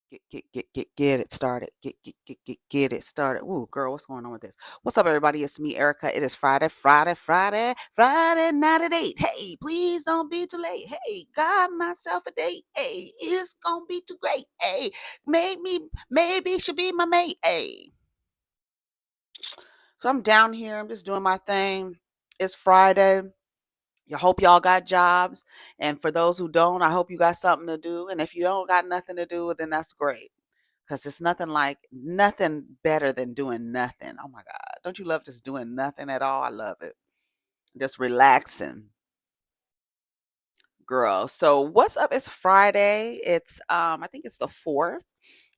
Get it started. Get it started. Ooh, girl, what's going on with this? What's up, everybody? It's me, Erica. It is Friday night at 8. Hey, please don't be too late. Hey, got myself a date. Hey, it's gonna be too great. Hey, maybe should be my mate. Hey. So I'm down here. I'm just doing my thing. It's Friday. I hope y'all got jobs. And for those who don't, I hope you got something to do. And if you don't got nothing to do, then that's great. Because it's nothing better than doing nothing. Oh my God. Don't you love just doing nothing at all? I love it. Just relaxing, girl. So what's up? It's Friday. It's I think it's the 4th.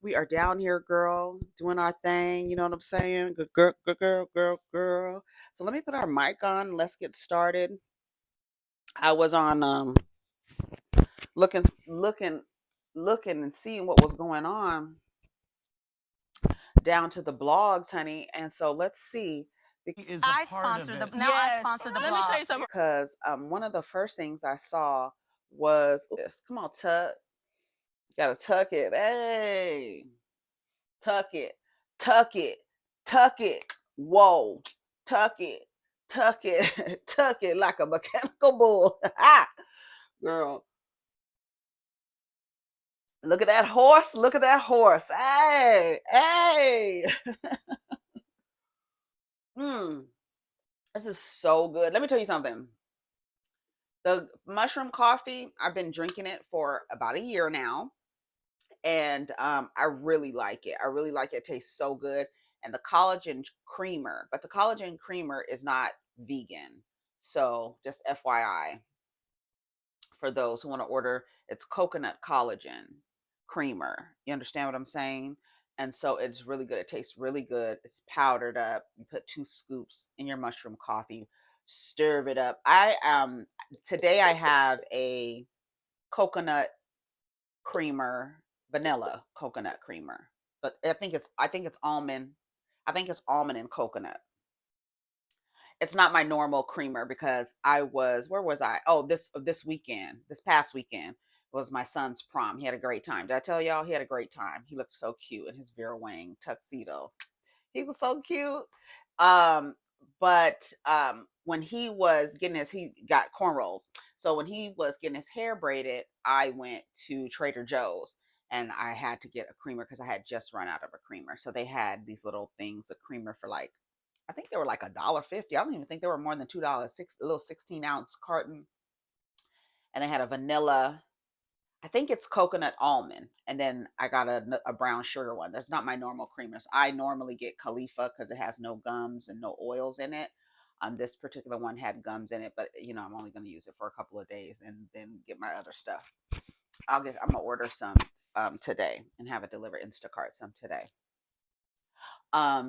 We are down here, girl, doing our thing. You know what I'm saying? Good girl, good girl, girl. So let me put our mic on. Let's get started. I was on looking looking looking and seeing what was going on down to the blogs, honey. And so let's see. Is I sponsor the now. I sponsor the blog. Let me tell you something. Because one of the first things I saw was this. Come on, tuck. You gotta tuck it. Hey, tuck it, tuck it, tuck it. Whoa, tuck it, tuck it, tuck it like a mechanical bull. Girl, look at that horse. Look at that horse. Hey, hey. This is so good. Let me tell you something. The mushroom coffee, I've been drinking it for about a year now. And I really like it. I really like it. It tastes so good. And the collagen creamer, but the collagen creamer is not vegan. So just FYI for those who want to order, it's coconut collagen creamer. You understand what I'm saying? And so it's really good. It tastes really good. It's powdered up. You put 2 scoops in your mushroom coffee, stir it up. Today I have a coconut creamer, vanilla coconut creamer. But I think it's almond. I think it's almond and coconut. It's not my normal creamer because where was I? Oh, this past weekend was my son's prom. He had a great time. Did I tell y'all he had a great time? He looked so cute in his Vera Wang tuxedo. He was so cute. But when he got cornrows. So when he was getting his hair braided, I went to Trader Joe's and I had to get a creamer because I had just run out of a creamer. So they had these little things, a creamer for like, I think they were like $1.50. I don't even think they were more than $2. A little 16-ounce carton, and they had a vanilla. I think it's coconut almond, and then I got a brown sugar one. That's not my normal creamers. I normally get Khalifa because it has no gums and no oils in it. This particular one had gums in it, but I'm only going to use it for a couple of days and then get my other stuff. I'm gonna order some today and have it delivered Instacart some today.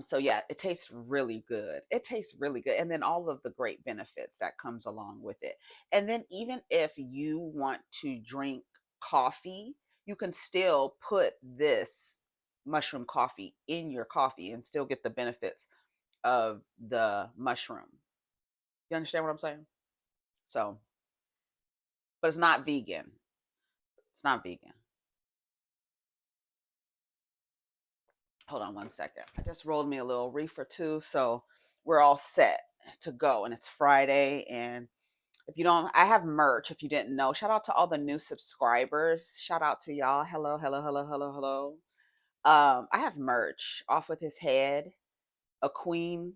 So yeah, it tastes really good. It tastes really good. And then all of the great benefits that comes along with it. And then even if you want to drink coffee, you can still put this mushroom coffee in your coffee and still get the benefits of the mushroom. You understand what I'm saying? So, but it's not vegan. It's not vegan. Hold on one second. I just rolled me a little reefer too, so we're all set to go. And it's Friday. And if you don't, I have merch. If you didn't know, shout out to all the new subscribers. Shout out to y'all. Hello, hello, hello, hello, hello. I have merch. Off with his head. A queen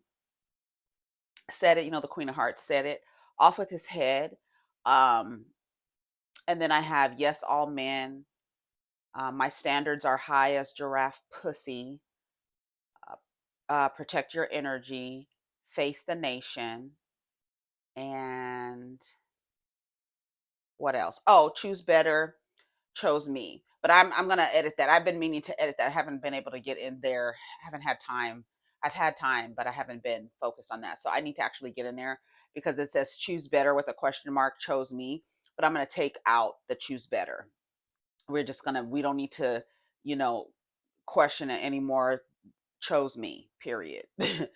said it. The Queen of Hearts said it. Off with his head. Um, and then I have Yes, All Men. My standards are high as giraffe pussy. Protect your energy, face the nation, and what else? Oh, choose better, chose me. But I'm gonna edit that. I've been meaning to edit that. I haven't been able to get in there. I haven't had time. I've had time, but I haven't been focused on that. So I need to actually get in there because it says choose better with a question mark, chose me. But I'm gonna take out the choose better. We don't need to, question it anymore. Chose me, period. They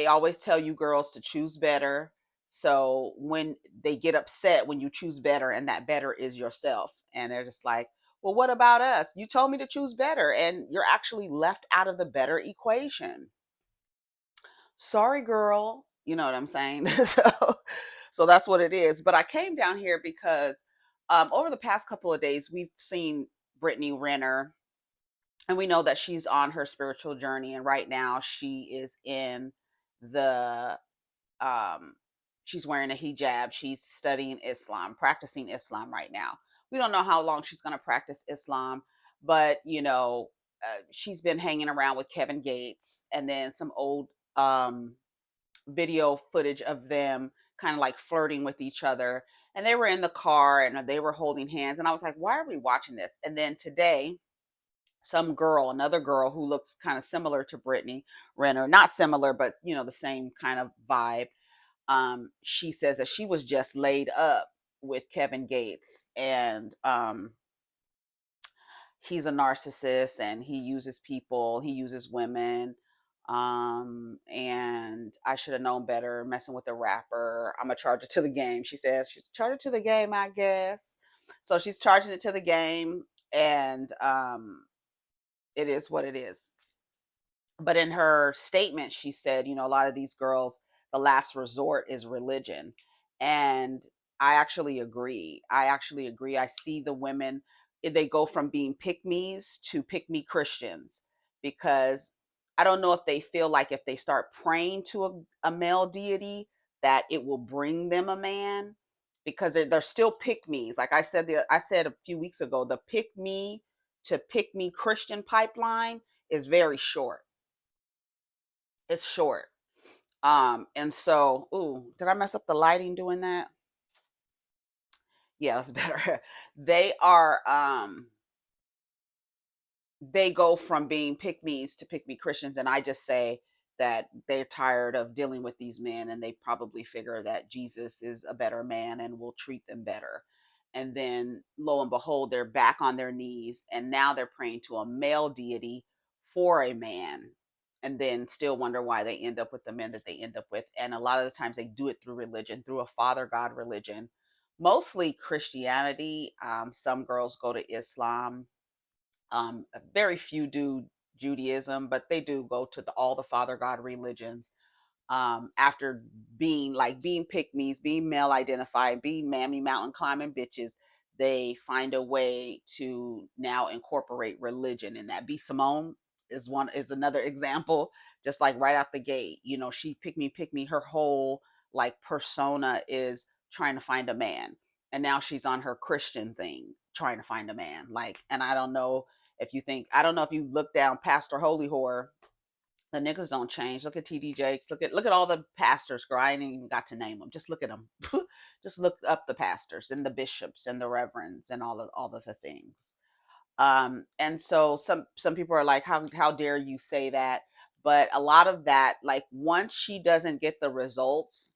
always tell you girls to choose better. So when they get upset when you choose better and that better is yourself, and they're just like, Well, what about us? You told me to choose better, and you're actually left out of the better equation. Sorry, girl. You know what I'm saying? So that's what it is. But I came down here because over the past couple of days, we've seen Brittany Renner, and we know that she's on her spiritual journey. And right now, she is in the um, she's wearing a hijab. She's studying Islam, practicing Islam right now. We don't know how long she's going to practice Islam, but she's been hanging around with KevinGates, and then some old um, video footage of them kind of like flirting with each other. And they were in the car and they were holding hands. And I was like, why are we watching this? And then today, another girl who looks kind of similar to Brittany Renner, not similar, but the same kind of vibe. She says that she was just laid up with KevinGates, and he's a narcissist, and he uses people, he uses women. And I should have known better messing with a rapper. I'm gonna charge it to the game. She says she's charged it to the game, I guess. So she's charging it to the game, and it is what it is. But in her statement, she said, a lot of these girls, the last resort is religion. And I actually agree. I see the women, they go from being pick me's to pick me Christians, because I don't know if they feel like if they start praying to a male deity, that it will bring them a man, because they're still pick me's. Like I said a few weeks ago, the pick me to pick me Christian pipeline is very short. It's short. And so, ooh, did I mess up the lighting doing that? Yeah, that's better. They are they go from being pick me's to pick me Christians, and I just say that they're tired of dealing with these men, and they probably figure that Jesus is a better man and will treat them better. And then lo and behold, they're back on their knees, and now they're praying to a male deity for a man, and then still wonder why they end up with the men that they end up with. And a lot of the times they do it through religion, through a father god religion, mostly Christianity. Some girls go to Islam. Very few do Judaism, but they do go to all the Father God religions. After being pick me's, being male identified, being mammy mountain climbing bitches, they find a way to now incorporate religion in that. B Simone is another example. Just like right out the gate, she pick me. Her whole like persona is trying to find a man, and now she's on her Christian thing, trying to find a man. And I don't know if you look down Pastor Holy Horror, the niggas don't change. Look at TD Jakes. Look at all the pastors, girl. I ain't even got to name them. Just look at them. Just look up the pastors and the bishops and the reverends and all of the things. And so some people are like, how dare you say that? But a lot of that, like once she doesn't get the results,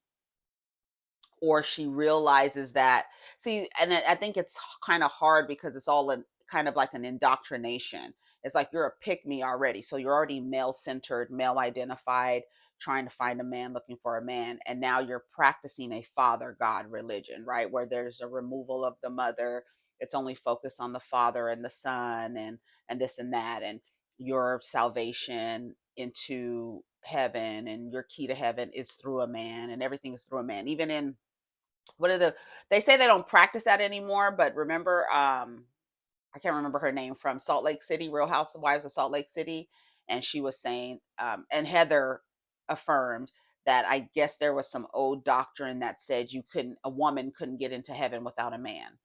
or she realizes that, see, and I think it's kind of hard because it's all kind of like an indoctrination. It's like you're a pick me already, so you're already male centered, male identified, trying to find a man, looking for a man, and now you're practicing a father god religion, right, where there's a removal of the mother. It's only focused on the father and the son, and this and that, and your salvation into heaven and your key to heaven is through a man, and everything is through a man. Even in they say they don't practice that anymore, but remember, I can't remember her name, from Salt Lake City, Real Housewives of Salt Lake City, and she was saying, and Heather affirmed that I guess there was some old doctrine that said a woman couldn't get into heaven without a man.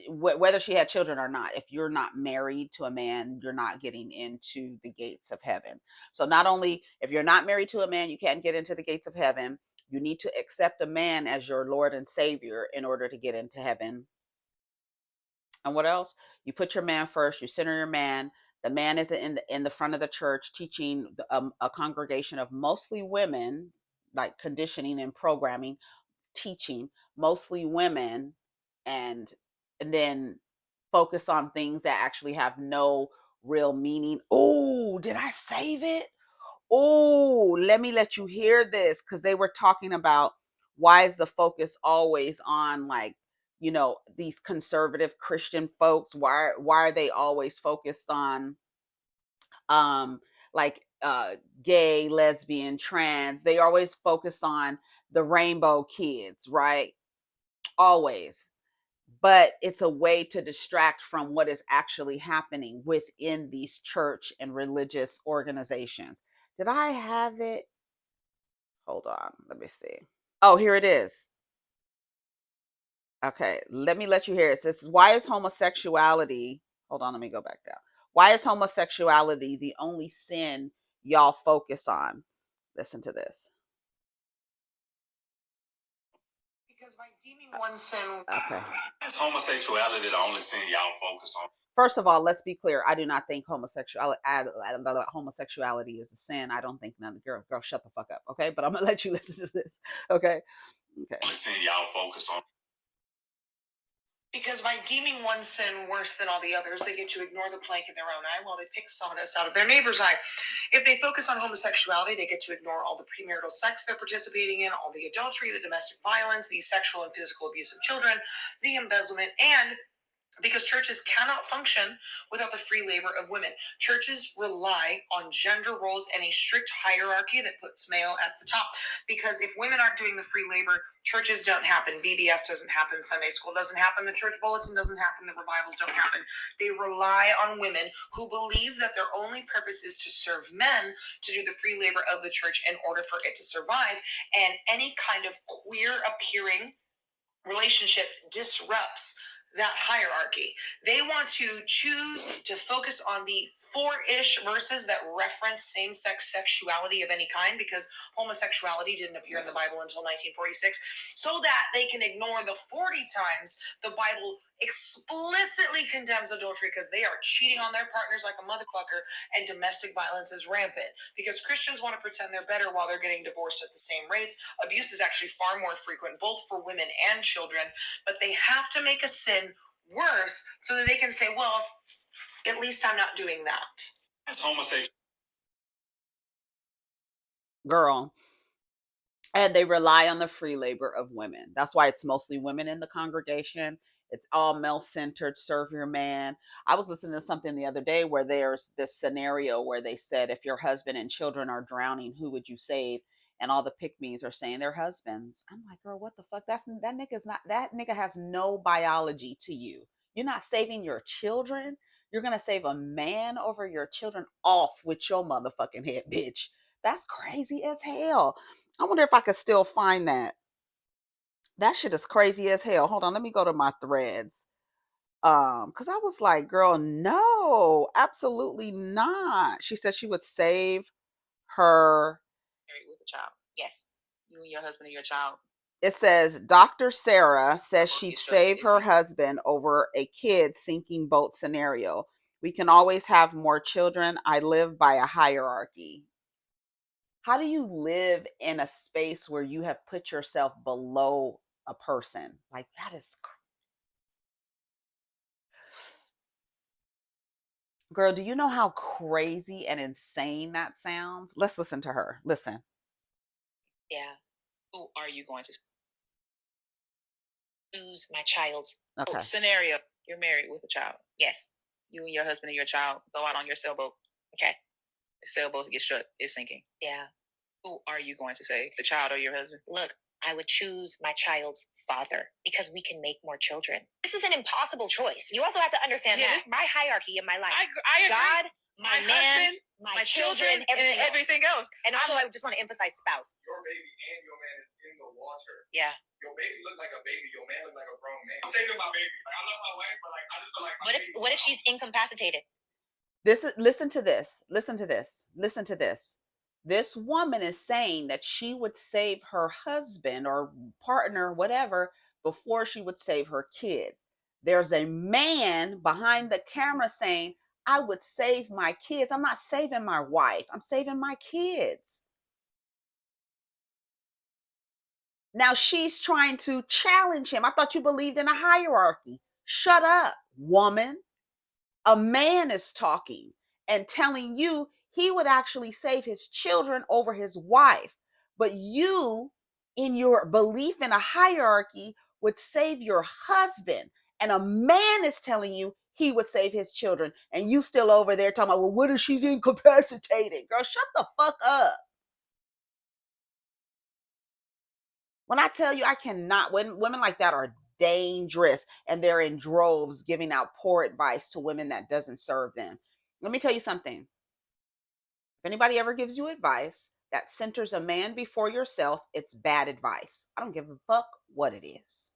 Whether she had children or not, if you're not married to a man, you're not getting into the gates of heaven. So not only if you're not married to a man, you can't get into the gates of heaven, you need to accept a man as your Lord and Savior in order to get into heaven. And what else? You put your man first. You center your man. The man is in the front of the church teaching a congregation of mostly women, like conditioning and programming, teaching mostly women, and then focus on things that actually have no real meaning. Oh, did I save it? Oh, let me let you hear this, because they were talking about why is the focus always on like you know, these conservative Christian folks, why are they always focused on like gay, lesbian, trans? They always focus on the rainbow kids, right? Always. But it's a way to distract from what is actually happening within these church and religious organizations. Did I have it? Hold on, let me see. Oh, here it is. Okay, let me let you hear it. It says, why is homosexuality, hold on, let me go back down. Why is homosexuality the only sin y'all focus on? Listen to this. Because by deeming one sin, okay, is homosexuality the only sin y'all focus on? First of all, let's be clear. I do not think homosexuality is a sin. I don't think none. Girl, shut the fuck up, okay? But I'm gonna let you listen to this, okay? Okay. Only sin y'all focus on. Because by deeming one sin worse than all the others, they get to ignore the plank in their own eye while they pick sawdust out of their neighbor's eye. If they focus on homosexuality, they get to ignore all the premarital sex they're participating in, all the adultery, the domestic violence, the sexual and physical abuse of children, the embezzlement, and because churches cannot function without the free labor of women. Churches rely on gender roles and a strict hierarchy that puts male at the top. Because if women aren't doing the free labor, churches don't happen. VBS doesn't happen. Sunday school doesn't happen. The church bulletin doesn't happen. The revivals don't happen. They rely on women who believe that their only purpose is to serve men to do the free labor of the church in order for it to survive. And any kind of queer appearing relationship disrupts that hierarchy. They want to choose to focus on the 4-ish verses that reference same-sex sexuality of any kind, because homosexuality didn't appear in the Bible until 1946, so that they can ignore the 40 times the Bible explicitly condemns adultery, because they are cheating on their partners like a motherfucker, and domestic violence is rampant because Christians want to pretend they're better while they're getting divorced at the same rates. Abuse is actually far more frequent, both for women and children, but they have to make a sin worse so that they can say, well, at least I'm not doing that. That's homosexual. Girl. And they rely on the free labor of women. That's why it's mostly women in the congregation. It's all male-centered, serve your man. I was listening to something the other day where there's this scenario where they said, if your husband and children are drowning, who would you save? And all the pick-me's are saying their husbands. I'm like, girl, what the fuck? That nigga has no biology to you. You're not saving your children. You're gonna save a man over your children? Off with your motherfucking head, bitch. That's crazy as hell. I wonder if I could still find that. That shit is crazy as hell. Hold on, let me go to my threads. Because I was like, girl, no, absolutely not. She said she would save her. Married with a child. Yes. You and your husband and your child. It says Dr. Sarah says she'd save her husband over a kid sinking boat scenario. We can always have more children. I live by a hierarchy. How do you live in a space where you have put yourself below a person? Like, that is, girl, do you know how crazy and insane that sounds? Let's listen to her. Listen. Yeah. Who are you going to choose my child's scenario? You're married with a child. Yes. You and your husband and your child go out on your sailboat. Okay. The sailboat gets shut. It's sinking. Yeah. Who are you going to save? The child or your husband? Look, I would choose my child's father because we can make more children. This is an impossible choice. You also have to understand that. This is my hierarchy in my life. I agree. God, my man, husband, my children, everything else. And also, I just want to emphasize spouse. Your baby and your man is in the water. Yeah. Your baby look like a baby. Your man look like a grown man. I'm saving my baby. Like, I love my wife, but like I just feel like. What if she's incapacitated? Listen to this. Listen to this. Listen to this. This woman is saying that she would save her husband or partner, whatever, before she would save her kids. There's a man behind the camera saying, I would save my kids. I'm not saving my wife. I'm saving my kids. Now she's trying to challenge him. I thought you believed in a hierarchy. Shut up, woman. A man is talking and telling you he would actually save his children over his wife. But you, in your belief in a hierarchy, would save your husband, and a man is telling you he would save his children, and you still over there talking about, well, what if she's incapacitated? Girl, shut the fuck up. When I tell you, I cannot, when women like that are dangerous, and they're in droves giving out poor advice to women that doesn't serve them. Let me tell you something. If anybody ever gives you advice that centers a man before yourself, it's bad advice. I don't give a fuck what it is.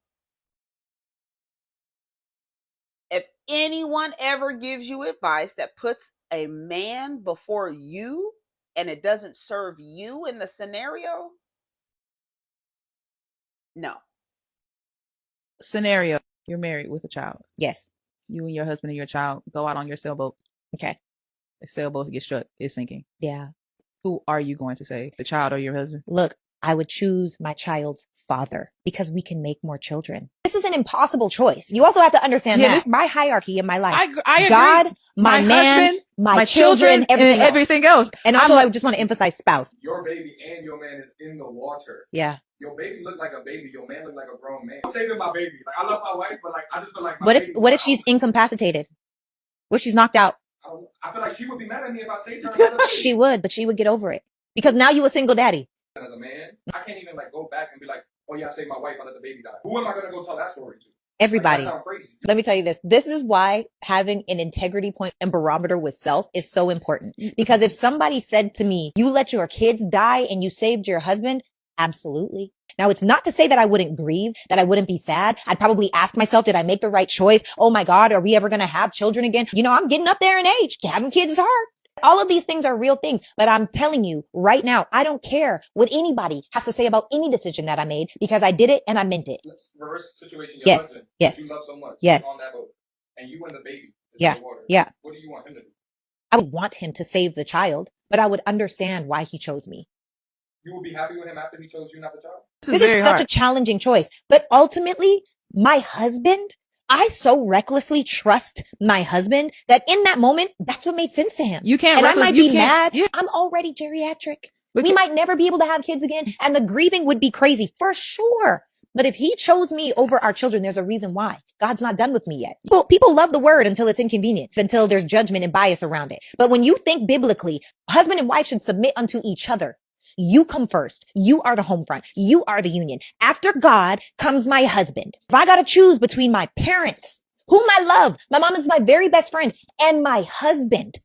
If anyone ever gives you advice that puts a man before you and it doesn't serve you in the scenario, no. Scenario, you're married with a child. Yes. You and your husband and your child go out on your sailboat. Okay. The sailboat gets struck. It's sinking. Yeah. Who are you going to save? The child or your husband? Look, I would choose my child's father because we can make more children. This is an impossible choice. You also have to understand that my hierarchy in my life. I agree. God, my man, husband, my children, everything else. And also, I just want to emphasize spouse. Your baby and your man is in the water. Yeah. Your baby look like a baby. Your man look like a grown man. I'm saving my baby. Like, I love my wife, but like I just feel like What if she's incapacitated? What if she's knocked out? I feel like she would be mad at me if I saved her. She would, but she would get over it because now you a single daddy. As a man, I can't even like go back and be like, oh yeah, I saved my wife, I let the baby die. Who am I gonna go tell that story to? Everybody. Like, that sounds crazy. Let me tell you this. This is why having an integrity point and barometer with self is so important. Because if somebody said to me, you let your kids die and you saved your husband, absolutely. Now, it's not to say that I wouldn't grieve, that I wouldn't be sad. I'd probably ask myself, did I make the right choice? Oh my God, are we ever going to have children again? You know, I'm getting up there in age. Having kids is hard. All of these things are real things, but I'm telling you right now, I don't care what anybody has to say about any decision that I made because I did it and I meant it. Let's reverse situation. Your Yes. husband, Yes. you love so much. Yes. On that boat, and you and the baby. Yeah. In the water. Yeah. What do you want him to do? I would want him to save the child, but I would understand why he chose me. You would be happy with him after he chose you, not the child. This is such a challenging choice, but ultimately, my husband, I so recklessly trust my husband that in that moment, that's what made sense to him. You can't. And I might be mad. Yeah. I'm already geriatric. We might never be able to have kids again, and the grieving would be crazy for sure. But if he chose me over our children, there's a reason why. God's not done with me yet. People love the word until it's inconvenient, until there's judgment and bias around it. But when you think biblically, husband and wife should submit unto each other. You come first. You are the home front. You are the union. After God comes my husband. If I got to choose between my parents, whom I love, my mom is my very best friend, and my husband,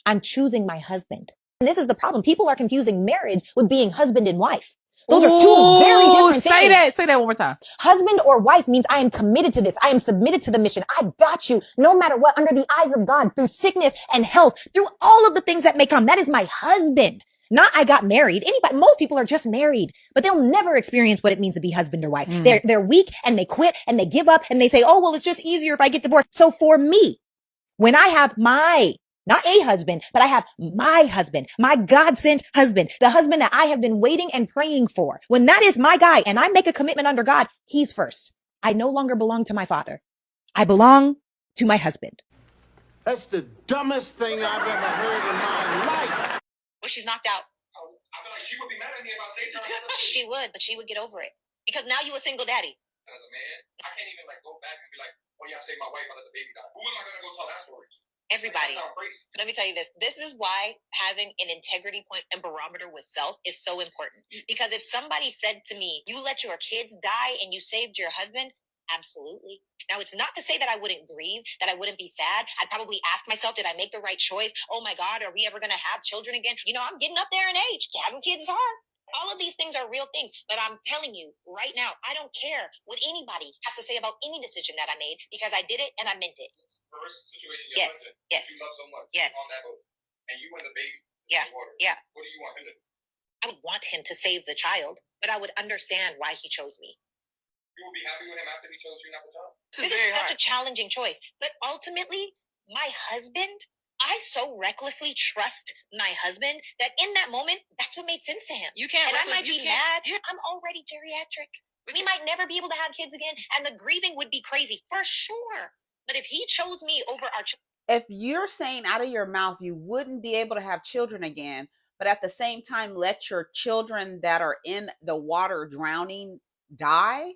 I'm choosing my husband. And this is the problem. People are confusing marriage with being husband and wife. Those are two very different things. Say that one more time. Husband or wife means I am committed to this. I am submitted to the mission. I got you no matter what, under the eyes of God, through sickness and health, through all of the things that may come. That is my husband. Not I got married. Most people are just married, but they'll never experience what it means to be husband or wife. They're weak and they quit and they give up and they say, oh, well, it's just easier if I get divorced. So for me, when I have not a husband, but I have my husband, my God-sent husband, the husband that I have been waiting and praying for. When that is my guy and I make a commitment under God, he's first. I no longer belong to my father. I belong to my husband. That's the dumbest thing I've ever heard in my life. Well, she's knocked out. I feel like she would be mad at me if I saved her. She would, but she would get over it because now you a single daddy. As a man, I can't even like go back and be like, oh yeah, I saved my wife, I let the baby die. Who am I gonna go tell that story to? Everybody. Like, that sounds crazy. Let me tell you this. This is why having an integrity point and barometer with self is so important. Because if somebody said to me, you let your kids die and you saved your husband, absolutely. Now, it's not to say that I wouldn't grieve, that I wouldn't be sad. I'd probably ask myself, did I make the right choice? Oh my God, are we ever going to have children again? You know, I'm getting up there in age. Having kids is hard. All of these things are real things, but I'm telling you right now, I don't care what anybody has to say about any decision that I made because I did it and I meant it. Reverse situation. Yes. Yes. You love so much. Yes. On that boat, and you and the baby. Yeah. In the water. Yeah. What do you want him to do? I would want him to save the child, but I would understand why he chose me. You would be happy with him after he chose you, not the child. This is such a challenging choice, but ultimately, my husband, I so recklessly trust my husband that in that moment, that's what made sense to him. You can't. And I might be mad. I'm already geriatric. We might never be able to have kids again, and the grieving would be crazy for sure. But if he chose me over our children, if you're saying out of your mouth you wouldn't be able to have children again, but at the same time let your children that are in the water drowning die,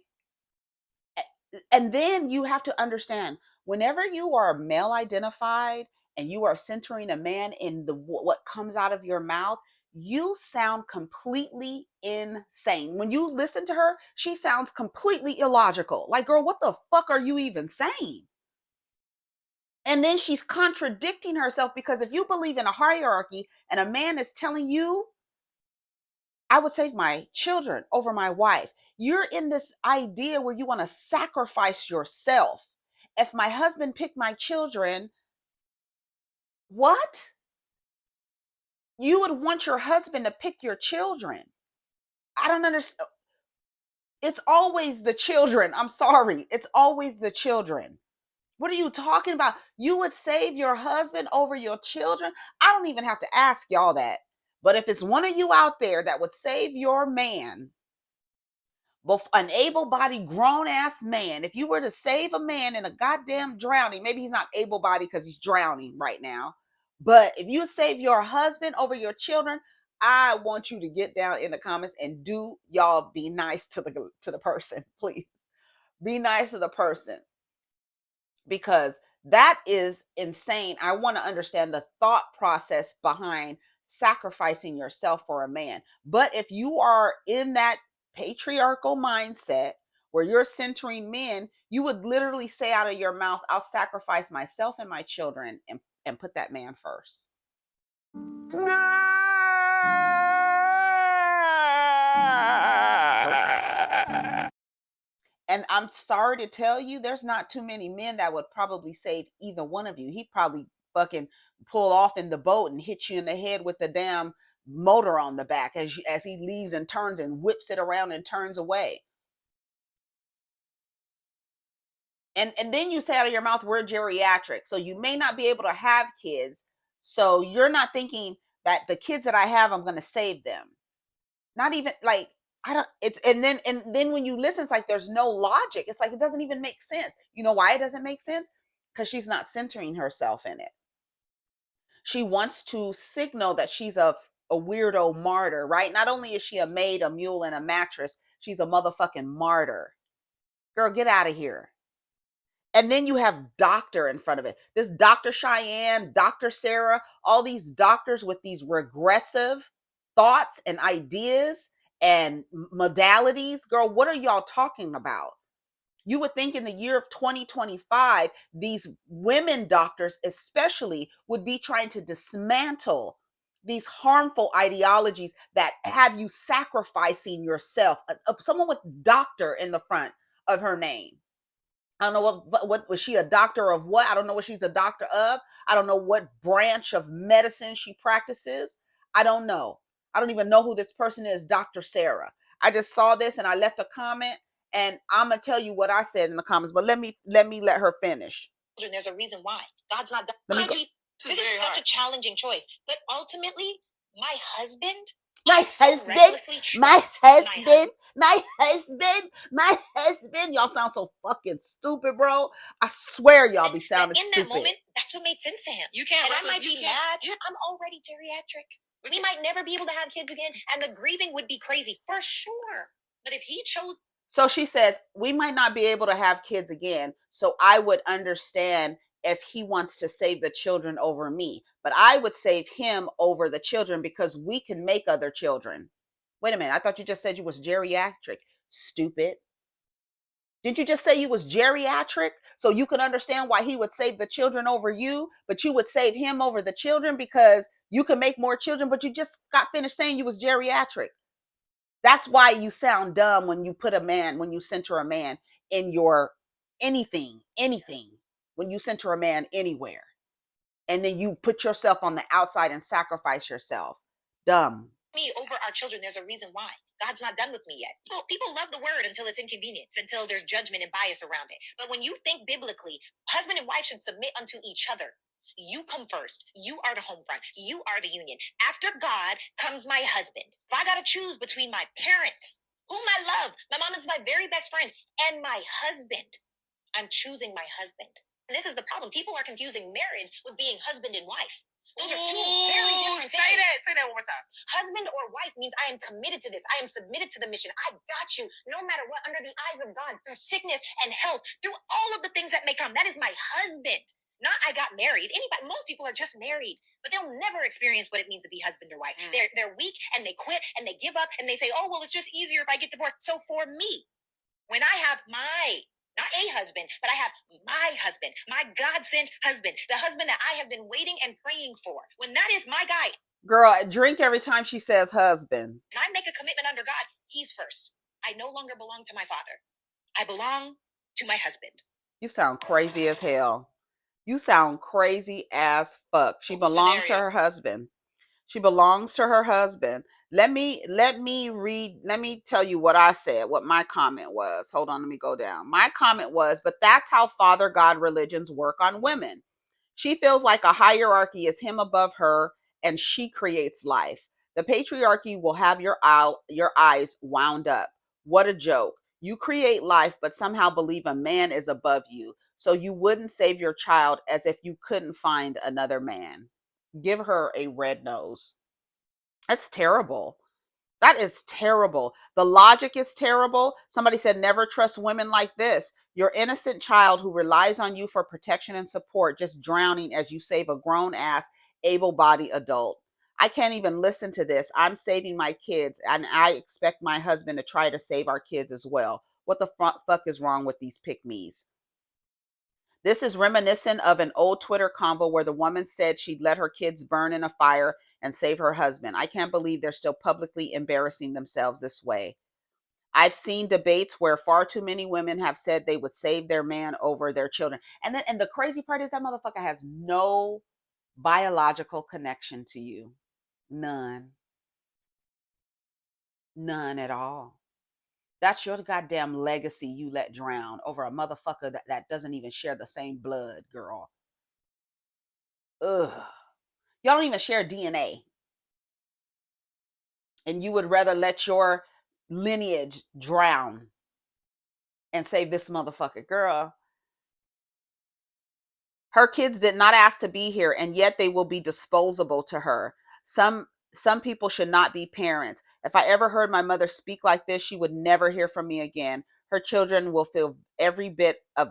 And then you have to understand, whenever you are male identified and you are centering a man in the what comes out of your mouth, you sound completely insane. When you listen to her, she sounds completely illogical. Like, girl, what the fuck are you even saying? And then she's contradicting herself, because if you believe in a hierarchy and a man is telling you, I would save my children over my wife, you're in this idea where you want to sacrifice yourself. If my husband picked my children, what? You would want your husband to pick your children. I don't understand. It's always the children. I'm sorry. It's always the children. What are you talking about? You would save your husband over your children? I don't even have to ask y'all that. But if it's one of you out there that would save your man, an able-bodied grown-ass man, if you were to save a man in a goddamn drowning, maybe he's not able-bodied because he's drowning right now, but if you save your husband over your children, I want you to get down in the comments and do y'all be nice to the person, please. Be nice to the person, because that is insane. I want to understand the thought process behind sacrificing yourself for a man. But if you are in that patriarchal mindset where you're centering men, you would literally say out of your mouth, I'll sacrifice myself and my children and put that man first. And I'm sorry to tell you, there's not too many men that would probably save either one of you. He'd probably fucking pull off in the boat and hit you in the head with the damn motor on the back as he leaves and turns and whips it around and turns away. And then you say out of your mouth, we're geriatric. So you may not be able to have kids. So you're not thinking that the kids that I have, I'm going to save them. Not even like, I don't, it's, and then when you listen, it's like, there's no logic. It's like, it doesn't even make sense. You know why it doesn't make sense? Because she's not centering herself in it. She wants to signal that she's a weirdo martyr, right? Not only is she a maid, a mule, and a mattress, she's a motherfucking martyr. Girl, get out of here. And then you have doctor in front of it. This Dr. Cheyenne, Dr. Sarah, all these doctors with these regressive thoughts and ideas and modalities. Girl, what are y'all talking about? You would think in the year of 2025, these women doctors especially would be trying to dismantle these harmful ideologies that have you sacrificing yourself. Someone with doctor in the front of her name. I don't know what was she a doctor of what? I don't know what she's a doctor of. I don't know what branch of medicine she practices. I don't know. I don't even know who this person is, Dr. Sarah. I just saw this and I left a comment, and I'm gonna tell you what I said in the comments, but let her finish. There's a reason why. God's not done. This is such a challenging choice. But ultimately, my husband, y'all sound so fucking stupid, bro. I swear y'all be sounding stupid. In that moment, that's what made sense to him. You can't. And I might be mad. I'm already geriatric. We might never be able to have kids again, and the grieving would be crazy for sure. But if he chose. So she says, we might not be able to have kids again, so I would understand if he wants to save the children over me. But I would save him over the children because we can make other children. Wait a minute. I thought you just said you was geriatric. Stupid. Didn't you just say you was geriatric? So you could understand why he would save the children over you, but you would save him over the children because you can make more children, but you just got finished saying you was geriatric. That's why you sound dumb when you when you center a man in your anything, when you center a man anywhere. And then you put yourself on the outside and sacrifice yourself. Dumb. Me over our children, there's a reason why. God's not done with me yet. People love the word until it's inconvenient, until there's judgment and bias around it. But when you think biblically, husband and wife should submit unto each other. You come first. You are the home front. You are the union. After God comes my husband. If I got to choose between my parents, whom I love, my mom is my very best friend, and my husband, I'm choosing my husband. And this is the problem. People are confusing marriage with being husband and wife. Those are two very different things. Say that one more time. Husband or wife means I am committed to this. I am submitted to the mission. I got you, no matter what, under the eyes of God, through sickness and health, through all of the things that may come. That is my husband. Not I got married. Most people are just married, but they'll never experience what it means to be husband or wife. They're weak and they quit and they give up and they say, oh, well, it's just easier if I get divorced. So for me, when I have not a husband, but I have my husband, my God-sent husband, the husband that I have been waiting and praying for, when that is my guy. Girl, drink every time she says husband. And I make a commitment under God, he's first. I no longer belong to my father. I belong to my husband. You sound crazy as hell. You sound crazy as fuck. She belongs to her husband. She belongs to her husband. Let me tell you what I said, what my comment was. Hold on, let me go down. My comment was, but that's how Father God religions work on women. She feels like a hierarchy is him above her and she creates life. The patriarchy will have your eyes wound up. What a joke. You create life, but somehow believe a man is above you. So you wouldn't save your child as if you couldn't find another man. Give her a red nose. That's terrible. That is terrible. The logic is terrible. Somebody said, never trust women like this. Your innocent child who relies on you for protection and support, just drowning as you save a grown-ass, able-bodied adult. I can't even listen to this. I'm saving my kids, and I expect my husband to try to save our kids as well. What the fuck is wrong with these pick-me's? This is reminiscent of an old Twitter convo where the woman said she'd let her kids burn in a fire and save her husband. I can't believe they're still publicly embarrassing themselves this way. I've seen debates where far too many women have said they would save their man over their children. And the crazy part is that motherfucker has no biological connection to you. None. None at all. That's your goddamn legacy you let drown over a motherfucker that doesn't even share the same blood, girl. Ugh. Y'all don't even share DNA. And you would rather let your lineage drown and save this motherfucker. Girl. Her kids did not ask to be here, and yet they will be disposable to her. Some people should not be parents. If I ever heard my mother speak like this, she would never hear from me again. Her children will feel every bit of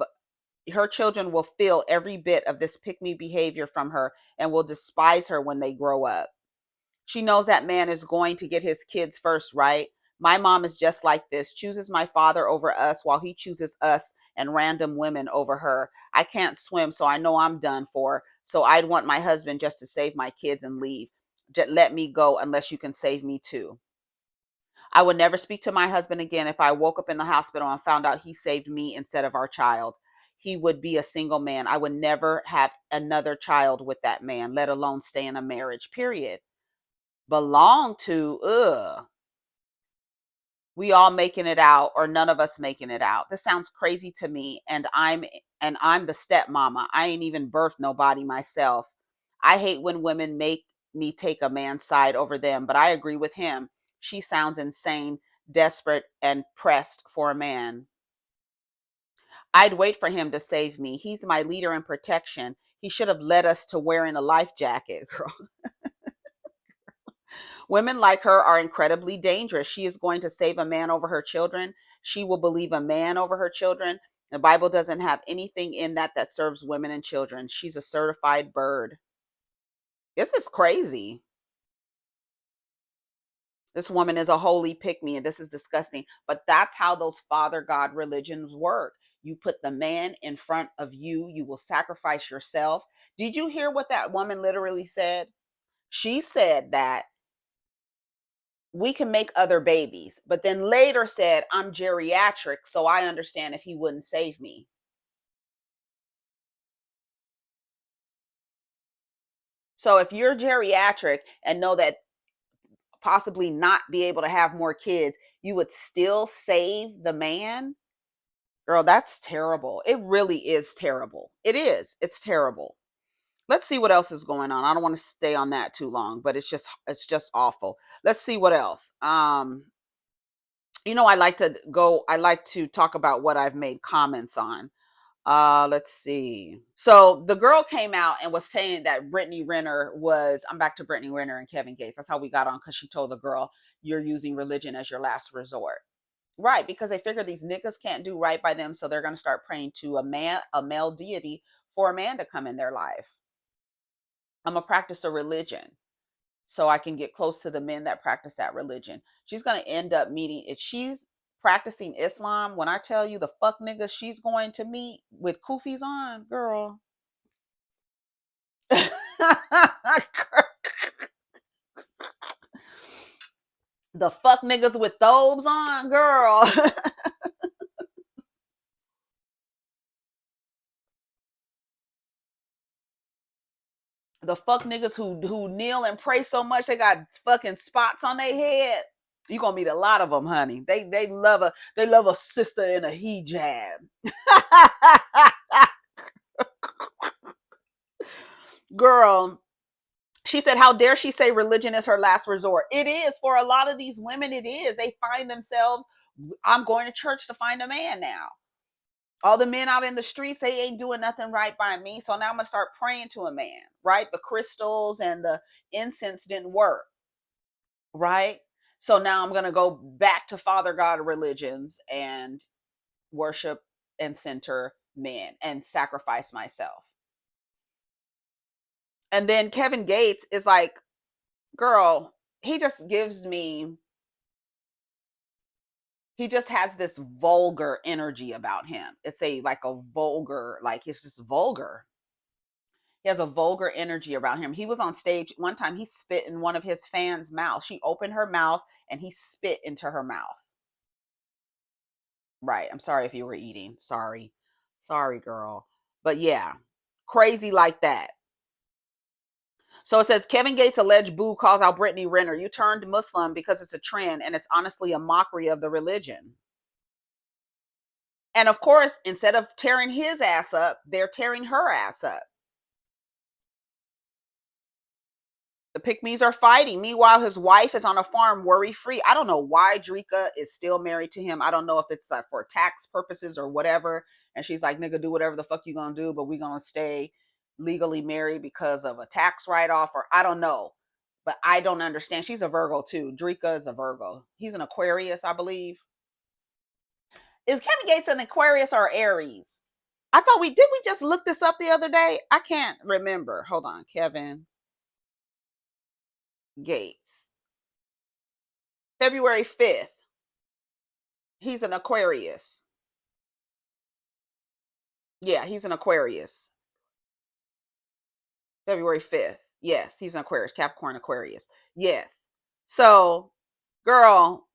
this pick-me behavior from her and will despise her when they grow up. She knows that man is going to get his kids first, right? My mom is just like this, chooses my father over us while he chooses us and random women over her. I can't swim, so I know I'm done for. So I'd want my husband just to save my kids and leave. Just let me go unless you can save me too. I would never speak to my husband again if I woke up in the hospital and found out he saved me instead of our child. He would be a single man. I would never have another child with that man, let alone stay in a marriage, period. Belong to, we all making it out or none of us making it out. This sounds crazy to me, and I'm the stepmama. I ain't even birthed nobody myself. I hate when women make me take a man's side over them, but I agree with him. She sounds insane, desperate, and pressed for a man. I'd wait for him to save me. He's my leader in protection. He should have led us to wearing a life jacket, girl. Women like her are incredibly dangerous. She is going to save a man over her children. She will believe a man over her children. The Bible doesn't have anything in that serves women and children. She's a certified bird. This is crazy. This woman is a holy pick-me, and this is disgusting. But that's how those Father God religions work. You put the man in front of you. You will sacrifice yourself. Did you hear what that woman literally said? She said that we can make other babies, but then later said, I'm geriatric, so I understand if he wouldn't save me. So if you're geriatric and know that possibly not be able to have more kids, you would still save the man? Girl, that's terrible. It really is terrible. It is. It's terrible. Let's see what else is going on. I don't want to stay on that too long, but it's just awful. Let's see what else. I like to talk about what I've made comments on. Let's see. So the girl came out and was saying that Brittany Renner was, I'm back to Brittany Renner and KevinGates. That's how we got on, because she told the girl, you're using religion as your last resort. Right, because they figure these niggas can't do right by them, so they're going to start praying to a male deity for a man to come in their life. I'm going to practice a religion so I can get close to the men that practice that religion. She's going to end up meeting, if she's practicing Islam, when I tell you the fuck niggas she's going to meet with kufis on, girl. The fuck niggas with thobes on, girl. The fuck niggas who kneel and pray so much they got fucking spots on their head. You gonna meet a lot of them, honey. They love a sister in a hijab. Girl, she said, how dare she say religion is her last resort? It is for a lot of these women. It is. They find themselves, I'm going to church to find a man now. All the men out in the streets, they ain't doing nothing right by me. So now I'm going to start praying to a man, right? The crystals and the incense didn't work, right? So now I'm going to go back to Father God religions and worship and center men and sacrifice myself. And then KevinGates is like, girl, he just has this vulgar energy about him. It's like a vulgar, like it's just vulgar. He has a vulgar energy about him. He was on stage one time, he spit in one of his fans' mouth. She opened her mouth and he spit into her mouth. Right. I'm sorry if you were eating. Sorry. Sorry, girl. But yeah, crazy like that. So it says, KevinGates' alleged boo calls out Brittany Renner. You turned Muslim because it's a trend and it's honestly a mockery of the religion. And of course, instead of tearing his ass up, they're tearing her ass up. The pick-me's are fighting. Meanwhile, his wife is on a farm worry-free. I don't know why Drika is still married to him. I don't know if it's for tax purposes or whatever. And she's like, nigga, do whatever the fuck you gonna do, but we gonna stay legally married because of a tax write-off, or I don't know. But I don't understand. She's a Virgo too. Drika is a Virgo. He's an Aquarius, I believe. Is KevinGates an Aquarius or Aries? I thought we just look this up the other day? I can't remember. Hold on. KevinGates. February 5th. He's an Aquarius. Yeah, he's an Aquarius. February 5th. Yes, he's an Aquarius. Capricorn Aquarius. Yes. So, girl,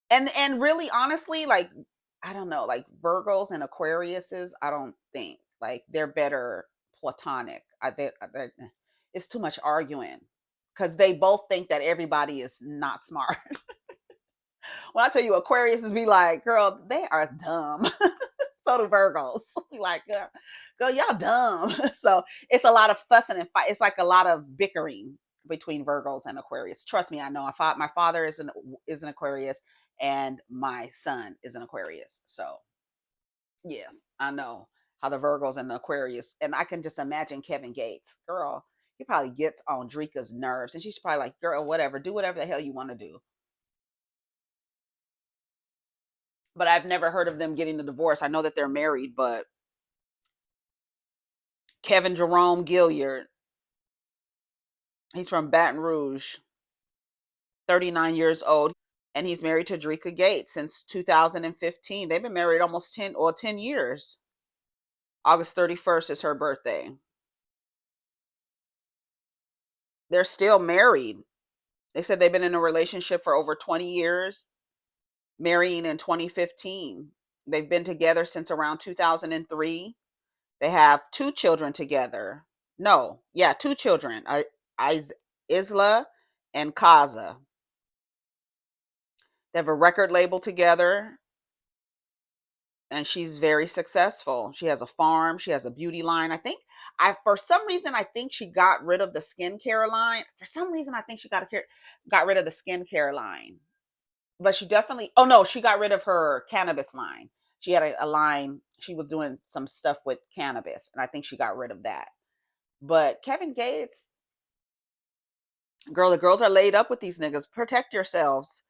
and really honestly, like, I don't know, like Virgos and Aquariuses, I don't think like they're better platonic. It's too much arguing because they both think that everybody is not smart. When I tell you Aquariuses be like, girl, they are dumb. So do Virgos. Be like, girl, y'all dumb. So it's a lot of fussing and fight. It's like a lot of bickering between Virgos and Aquarius. Trust me, I know. My father is an Aquarius and my son is an Aquarius. So yes, I know how the Virgos and the Aquarius, and I can just imagine KevinGates. Girl, he probably gets on Drika's nerves, and she's probably like, girl, whatever, do whatever the hell you want to do. But I've never heard of them getting a divorce. I know that they're married, but Kevin Jerome Gilliard, he's from Baton Rouge, 39 years old, and he's married to Drika Gates since 2015. They've been married almost 10 years. August 31st is her birthday. They're still married. They said they've been in a relationship for over 20 years, marrying in 2015. They've been together since around 2003. They have 2 children together. No, yeah, 2 children, Isla and Kaza. They have a record label together, and she's very successful. She has a farm. She has a beauty line. For some reason, I think she got rid of the skincare line. For some reason, I think she got rid of the skincare line. But she definitely, oh no, she got rid of her cannabis line. She had a line. she was doing some stuff with cannabis, and I think she got rid of that. But Kevin Gates, girl, the girls are laid up with these niggas. Protect yourselves.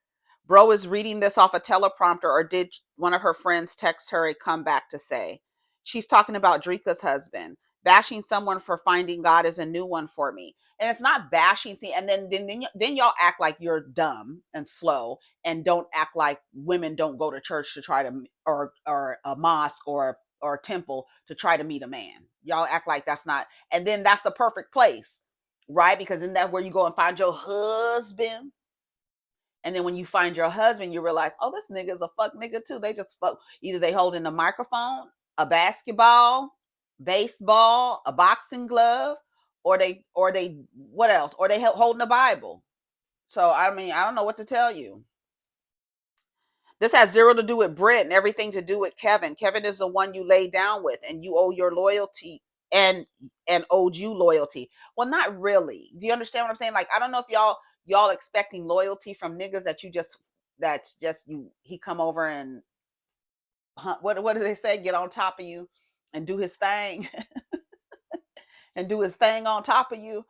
Bro is reading this off a teleprompter, or did one of her friends text her a comeback to say? She's talking about Drika's husband. Bashing someone for finding God is a new one for me. And it's not bashing. See, and then y'all act like you're dumb and slow, and don't act like women don't go to church to try to, or a mosque or a temple to try to meet a man. Y'all act like that's not, and then that's the perfect place, right? Because isn't that where you go and find your husband? And then when you find your husband, you realize, oh, this nigga is a fuck nigga too. They just fuck. Either they holding a microphone, a basketball, baseball, a boxing glove, or they what else? Or they holding a Bible. So I mean, I don't know what to tell you. This has zero to do with Britt and everything to do with Kevin. Kevin is the one you lay down with, and you owe your loyalty, and owed you loyalty. Well, not really. Do you understand what I'm saying? Like, I don't know if y'all expecting loyalty from niggas that he come over and what do they say? Get on top of you and do his thing and do his thing on top of you.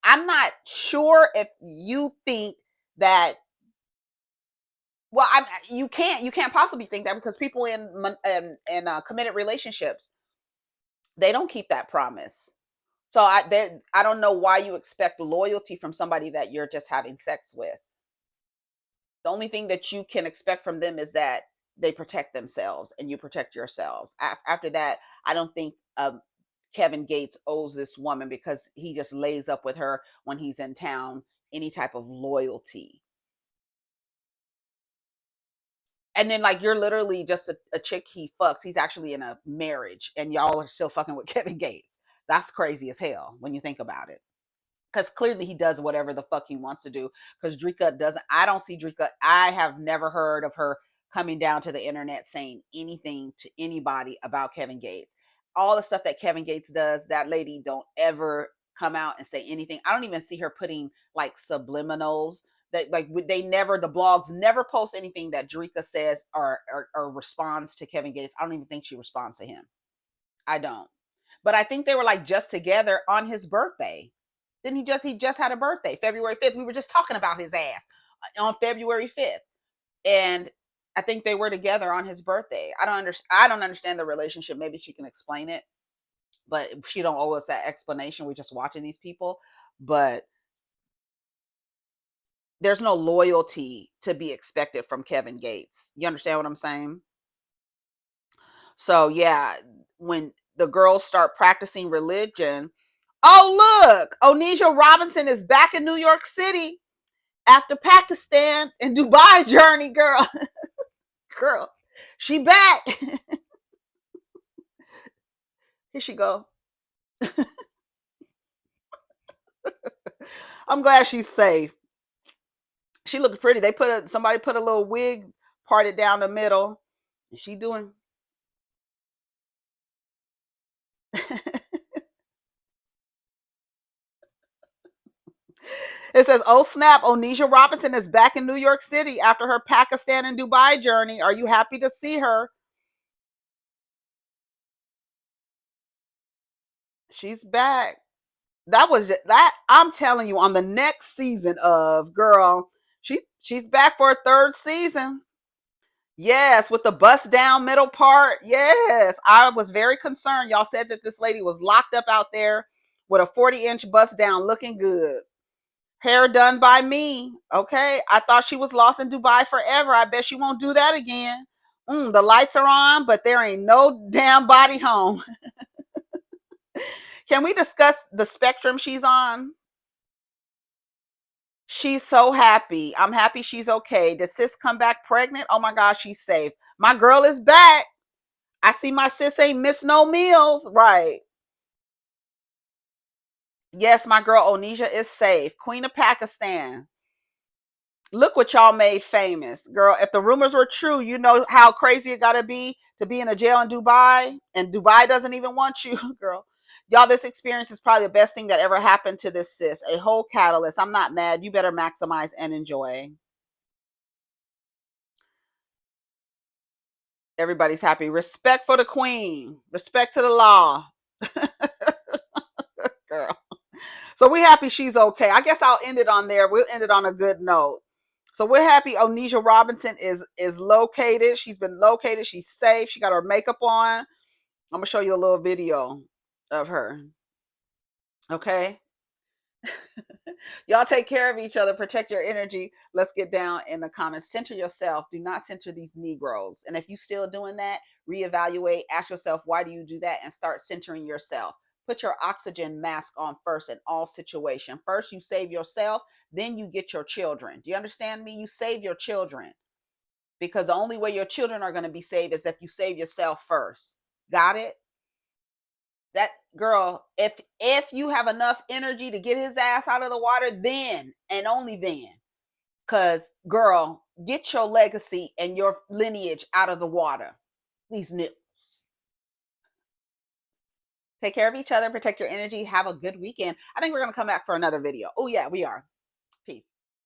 I'm not sure if you think that. Well, you can't possibly think that, because people in committed relationships, they don't keep that promise. So I don't know why you expect loyalty from somebody that you're just having sex with. The only thing that you can expect from them is that they protect themselves and you protect yourselves. After that, I don't think Kevin Gates owes this woman, because he just lays up with her when he's in town, any type of loyalty. And then, like, you're literally just a chick he fucks. He's actually in a marriage, and y'all are still fucking with Kevin Gates. That's crazy as hell when you think about it. Because clearly he does whatever the fuck he wants to do. Because Drika doesn't. I don't see Drika. I have never heard of her coming down to the internet saying anything to anybody about Kevin Gates. All the stuff that Kevin Gates does, that lady don't ever come out and say anything. I don't even see her putting like subliminals. That, like, the blogs never post anything that Drika says or responds to Kevin Gates. I don't even think she responds to him. I don't. But I think they were like just together on his birthday. Didn't he just had a birthday, February 5th. We were just talking about his ass on February 5th. And I think they were together on his birthday. I don't understand the relationship. Maybe she can explain it. But she don't owe us that explanation. We're just watching these people. But there's no loyalty to be expected from Kevin Gates. You understand what I'm saying? So yeah, when the girls start practicing religion, oh look, Onia Robinson is back in New York City after Pakistan and Dubai journey, girl. Girl, she back. Here she go. I'm glad she's safe. She looked pretty. Somebody put a little wig parted down the middle. And she doing. It says, oh snap, Onia Robinson is back in New York City after her Pakistan and Dubai journey. Are you happy to see her? She's back. I'm telling you, on the next season of Girl, she's back for a third season. Yes, with the bust down middle part. Yes, I was very concerned. Y'all said that this lady was locked up out there with a 40-inch bust down, looking good. Hair done by me. Okay, I thought she was lost in Dubai forever. I bet she won't do that again. The lights are on, but there ain't no damn body home. Can we discuss the spectrum she's on? She's so happy. I'm happy she's okay. Did sis come back pregnant? Oh my gosh, she's safe. My girl is back. I see my sis ain't miss no meals. Right. Yes, my girl Onia is safe. Queen of Pakistan. Look what y'all made famous. Girl, if the rumors were true, you know how crazy it gotta be to be in a jail in Dubai, and Dubai doesn't even want you, girl. Y'all, this experience is probably the best thing that ever happened to this sis. A whole catalyst. I'm not mad. You better maximize and enjoy. Everybody's happy. Respect for the queen. Respect to the law. Girl. So we're happy she's okay. I guess I'll end it on there. We'll end it on a good note. So we're happy Onia Robinson is located. She's been located. She's safe. She got her makeup on. I'm going to show you a little video of her. Okay? Y'all take care of each other. Protect your energy. Let's get down in the comments. Center yourself. Do not center these Negroes. And if you're still doing that, reevaluate. Ask yourself, why do you do that? And start centering yourself. Put your oxygen mask on first in all situations. First, you save yourself. Then you get your children. Do you understand me? You save your children. Because the only way your children are going to be saved is if you save yourself first. Got it? That girl, if you have enough energy to get his ass out of the water, then and only then. Because, girl, get your legacy and your lineage out of the water. These nips. Take care of each other. Protect your energy. Have a good weekend. I think we're going to come back for another video. Oh, yeah, we are.